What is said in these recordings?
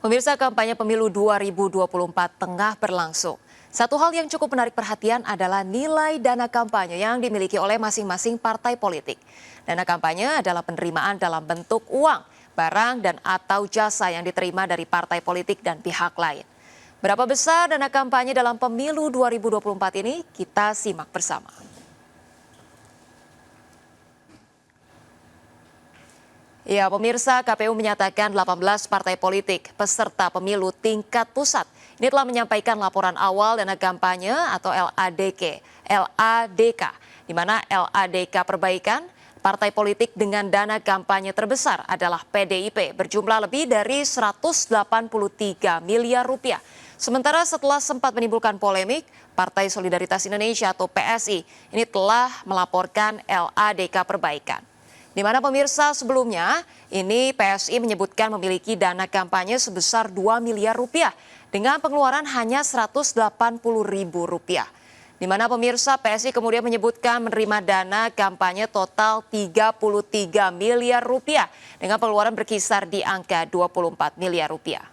Pemirsa, kampanye pemilu 2024 tengah berlangsung. Satu hal yang cukup menarik perhatian adalah nilai dana kampanye yang dimiliki oleh masing-masing partai politik. Dana kampanye adalah penerimaan dalam bentuk uang, barang dan atau jasa yang diterima dari partai politik dan pihak lain. Berapa besar dana kampanye dalam pemilu 2024 ini? Kita simak bersama. Ya, pemirsa, KPU menyatakan 18 partai politik peserta pemilu tingkat pusat ini telah menyampaikan laporan awal dana kampanye atau LADK, di mana LADK perbaikan partai politik dengan dana kampanye terbesar adalah PDIP berjumlah lebih dari 183 miliar rupiah. Sementara setelah sempat menimbulkan polemik, Partai Solidaritas Indonesia atau PSI ini telah melaporkan LADK perbaikan. Di mana pemirsa sebelumnya ini PSI menyebutkan memiliki dana kampanye sebesar 2 miliar rupiah dengan pengeluaran hanya 180 ribu rupiah. Di mana pemirsa PSI kemudian menyebutkan menerima dana kampanye total 33 miliar rupiah dengan pengeluaran berkisar di angka 24 miliar rupiah.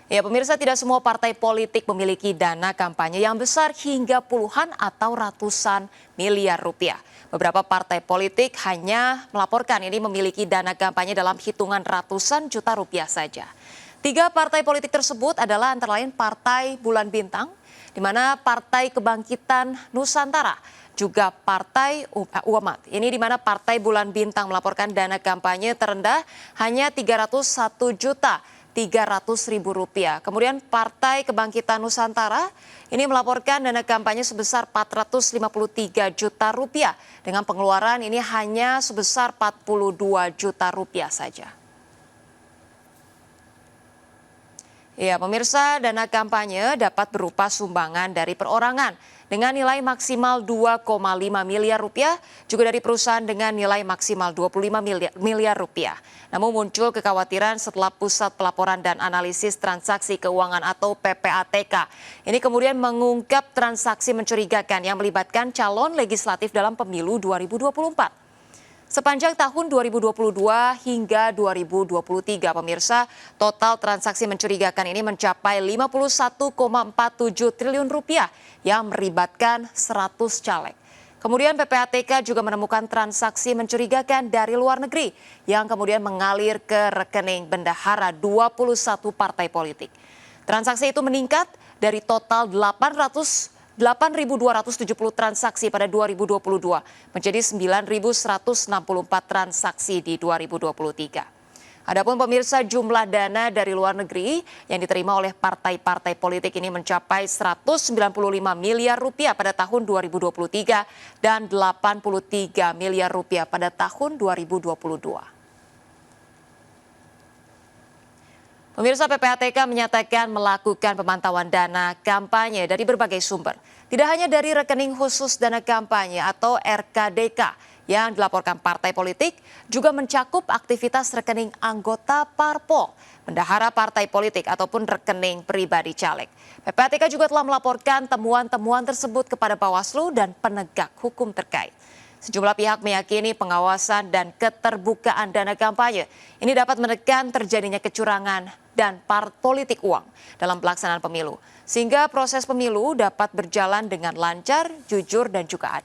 Ya, pemirsa, tidak semua partai politik memiliki dana kampanye yang besar hingga puluhan atau ratusan miliar rupiah. Beberapa partai politik hanya melaporkan ini memiliki dana kampanye dalam hitungan ratusan juta rupiah saja. 3 partai politik tersebut adalah antara lain Partai Bulan Bintang, di mana Partai Kebangkitan Nusantara, juga Partai Umat. Ini di mana Partai Bulan Bintang melaporkan dana kampanye terendah hanya 301.300.000 rupiah. Kemudian Partai Kebangkitan Nusantara ini melaporkan dana kampanye sebesar 453 juta rupiah dengan pengeluaran ini hanya sebesar 42 juta rupiah saja. Ya, pemirsa, dana kampanye dapat berupa sumbangan dari perorangan dengan nilai maksimal 2,5 miliar rupiah, juga dari perusahaan dengan nilai maksimal 25 miliar rupiah. Namun muncul kekhawatiran setelah Pusat Pelaporan dan Analisis Transaksi Keuangan atau PPATK. Ini kemudian mengungkap transaksi mencurigakan yang melibatkan calon legislatif dalam pemilu 2024. Sepanjang tahun 2022 hingga 2023, pemirsa, total transaksi mencurigakan ini mencapai 51,47 triliun rupiah yang melibatkan 100 caleg. Kemudian PPATK juga menemukan transaksi mencurigakan dari luar negeri yang kemudian mengalir ke rekening bendahara 21 partai politik. Transaksi itu meningkat dari total 8.270 transaksi pada 2022 menjadi 9.164 transaksi di 2023. Adapun pemirsa, jumlah dana dari luar negeri yang diterima oleh partai-partai politik ini mencapai 195 miliar rupiah pada tahun 2023 dan 83 miliar rupiah pada tahun 2022. Pemirsa, PPATK menyatakan melakukan pemantauan dana kampanye dari berbagai sumber. Tidak hanya dari rekening khusus dana kampanye atau RKDK yang dilaporkan partai politik, juga mencakup aktivitas rekening anggota parpol, bendahara partai politik ataupun rekening pribadi caleg. PPATK juga telah melaporkan temuan-temuan tersebut kepada Bawaslu dan penegak hukum terkait. Sejumlah pihak meyakini pengawasan dan keterbukaan dana kampanye ini dapat menekan terjadinya kecurangan dan politik uang dalam pelaksanaan pemilu, sehingga proses pemilu dapat berjalan dengan lancar, jujur, dan juga adil.